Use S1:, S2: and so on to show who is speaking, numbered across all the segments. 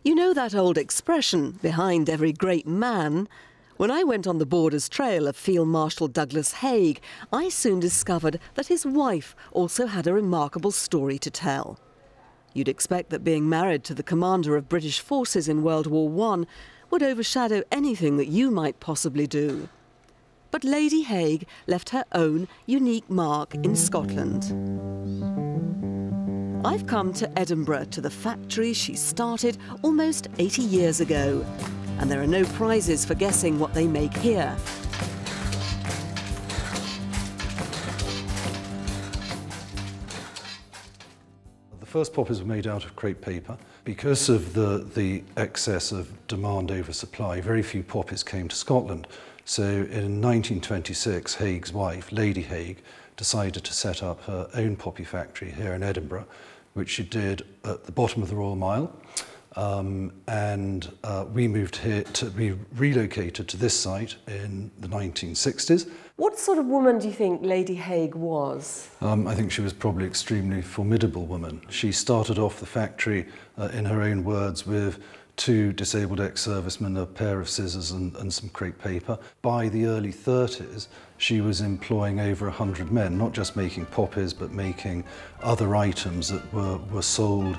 S1: You know that old expression, behind every great man? When I went on the Borders Trail of Field Marshal Douglas Haig, I soon discovered that his wife also had a remarkable story to tell. You'd expect that being married to the commander of British forces in World War I would overshadow anything that you might possibly do. But Lady Haig left her own unique mark in Scotland. I've come to Edinburgh, to the factory she started almost 80 years ago. And there are no prizes for guessing what they make here.
S2: The first poppies were made out of crepe paper. Because of the excess of demand over supply, very few poppies came to Scotland. So in 1926, Haig's wife, Lady Haig, decided to set up her own poppy factory here in Edinburgh, which she did at the bottom of the Royal Mile. We moved here we relocated to this site in the 1960s.
S3: What sort of woman do you think Lady Haig was?
S2: I think she was probably an extremely formidable woman. She started off the factory, in her own words, with 2 disabled ex-servicemen, a pair of scissors and some crepe paper. By the early 30s, she was employing over 100 men, not just making poppies, but making other items that were sold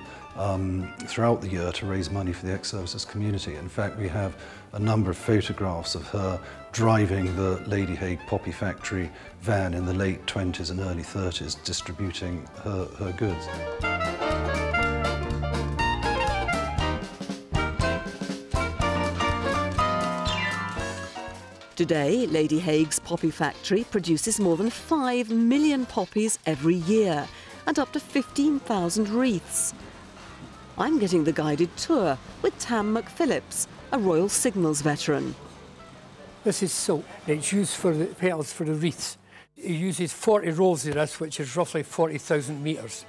S2: throughout the year to raise money for the ex-services community. In fact, we have a number of photographs of her driving the Lady Haig Poppy Factory van in the late 20s and early 30s, distributing her goods.
S1: Today, Lady Haig's Poppy Factory produces more than 5 million poppies every year and up to 15,000 wreaths. I'm getting the guided tour with Tam McPhillips, a Royal Signals veteran.
S4: This is silk. It's used for the petals for the wreaths. It uses 40 rolls of this, which is roughly 40,000 metres.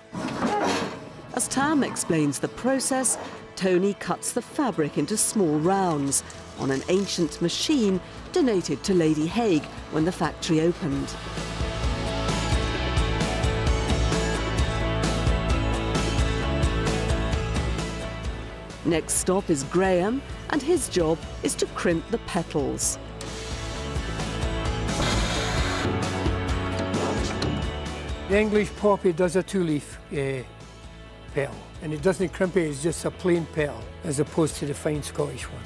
S1: As Tam explains the process, Tony cuts the fabric into small rounds on an ancient machine donated to Lady Haig when the factory opened. Next stop is Graham, and his job is to crimp the petals.
S4: The English poppy does a 2-leaf petal, and it doesn't crimp it, it's just a plain petal, as opposed to the fine Scottish one.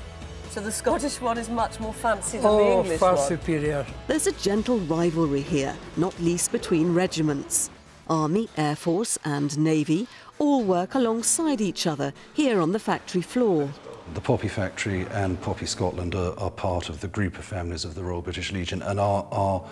S3: So the Scottish one is much more fancy than the English one?
S4: Oh, far superior.
S1: There's a gentle rivalry here, not least between regiments. Army, Air Force and Navy all work alongside each other here on the factory floor.
S2: The Poppy Factory and Poppyscotland are part of the group of families of the Royal British Legion, and our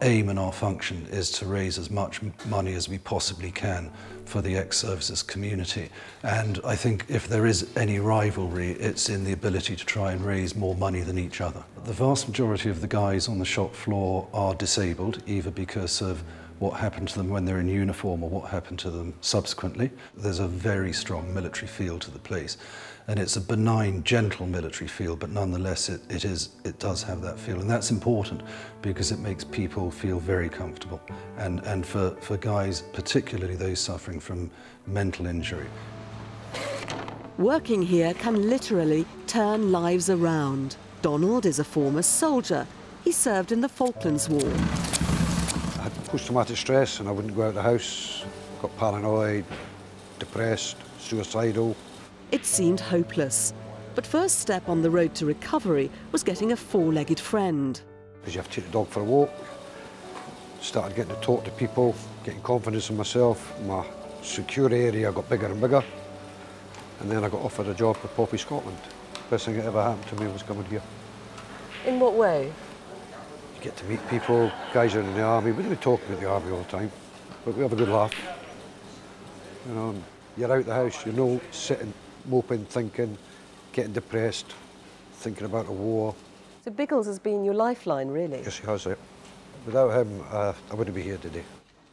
S2: aim and our function is to raise as much money as we possibly can for the ex-services community. And I think if there is any rivalry, it's in the ability to try and raise more money than each other. The vast majority of the guys on the shop floor are disabled, either because of what happened to them when they're in uniform or what happened to them subsequently. There's a very strong military feel to the place, and it's a benign, gentle military feel, but nonetheless it does have that feel, and that's important because it makes people feel very comfortable, and for guys, particularly those suffering from mental injury.
S1: Working here can literally turn lives around. Donald is a former soldier. He served in the Falklands War.
S5: I had post-traumatic stress and I wouldn't go out of the house, got paranoid, depressed, suicidal.
S1: It seemed hopeless, but first step on the road to recovery was getting a 4-legged friend.
S5: Because you have to take the dog for a walk, started getting to talk to people, getting confidence in myself, my secure area got bigger and bigger, and then I got offered a job for Poppyscotland. Best thing that ever happened to me was coming here.
S3: In what way?
S5: You get to meet people, guys are in the army. We don't talk about the army all the time, but we have a good laugh. You know, you're out the house, you're not sitting, moping, thinking, getting depressed, thinking about the war.
S3: So Biggles has been your lifeline, really?
S5: Yes, he has it. Without him, I wouldn't be here today.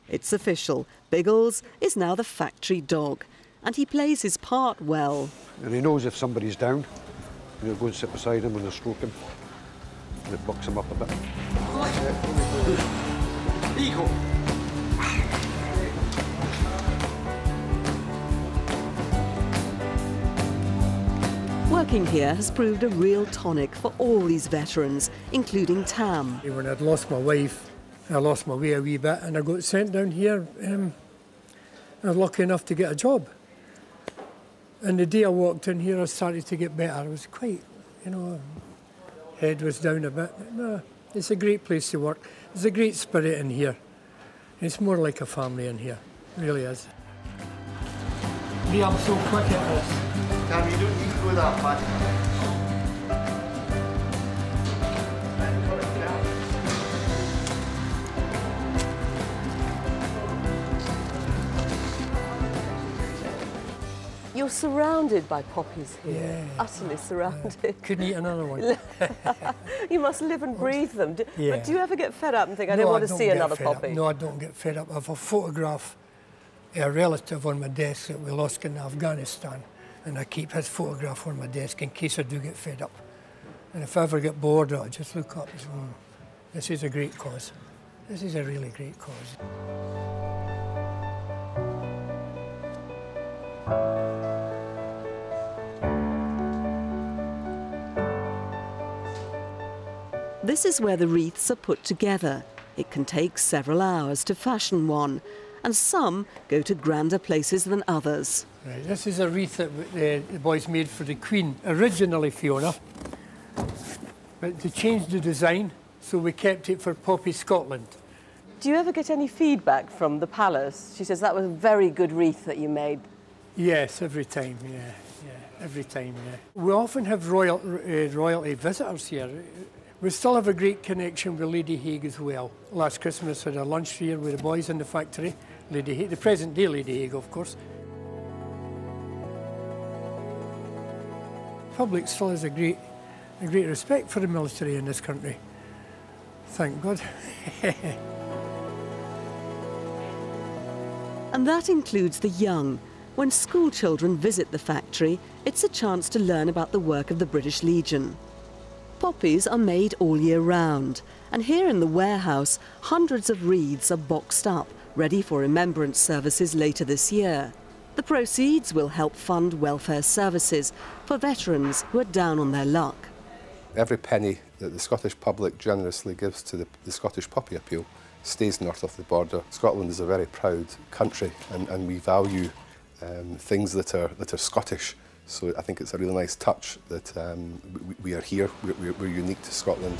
S1: It's official. Biggles is now the factory dog, and he plays his part well.
S5: And he knows if somebody's down, and he'll go and sit beside him and they'll stroke him, and it bucks him up a bit.
S6: Eagle.
S1: Working here has proved a real tonic for all these veterans, including Tam.
S4: When I'd lost my wife, I lost my way a wee bit and I got sent down here. I was lucky enough to get a job. And the day I walked in here, I started to get better. I was quite, head was down a bit. No, it's a great place to work. There's a great spirit in here. It's more like a family in here, it really is. I'm so quick at this.
S6: Tam, you don't need to go that fast.
S3: You're surrounded by poppies here,
S4: Yeah.
S3: utterly surrounded.
S4: Couldn't eat another one.
S3: You must live and breathe them.
S4: Yeah.
S3: But do you ever get fed up and think, I don't want to see another poppy?
S4: No, I don't get fed up. I have a photograph of a relative on my desk that we lost in Afghanistan, and I keep his photograph on my desk in case I do get fed up. And if I ever get bored, I just look up and say, this is a great cause. This is a really great cause.
S1: This is where the wreaths are put together. It can take several hours to fashion one, and some go to grander places than others.
S4: Right, this is a wreath that the boys made for the Queen, originally Fiona, but they changed the design, so we kept it for Poppyscotland.
S3: Do you ever get any feedback from the palace? She says that was a very good wreath that you made.
S4: Yes, every time, yeah, every time, yeah. We often have royalty visitors here. We still have a great connection with Lady Haig as well. Last Christmas I had a lunch here with the boys in the factory. Lady Haig, the present day Lady Haig, of course. The public still has a great respect for the military in this country. Thank God.
S1: And that includes the young. When school children visit the factory, it's a chance to learn about the work of the British Legion. Poppies are made all year round, and here in the warehouse, hundreds of wreaths are boxed up, ready for remembrance services later this year. The proceeds will help fund welfare services for veterans who are down on their luck.
S7: Every penny that the Scottish public generously gives to the Scottish Poppy Appeal stays north of the border. Scotland is a very proud country, and we value things that are Scottish. So I think it's a really nice touch that we are here. We're unique to Scotland.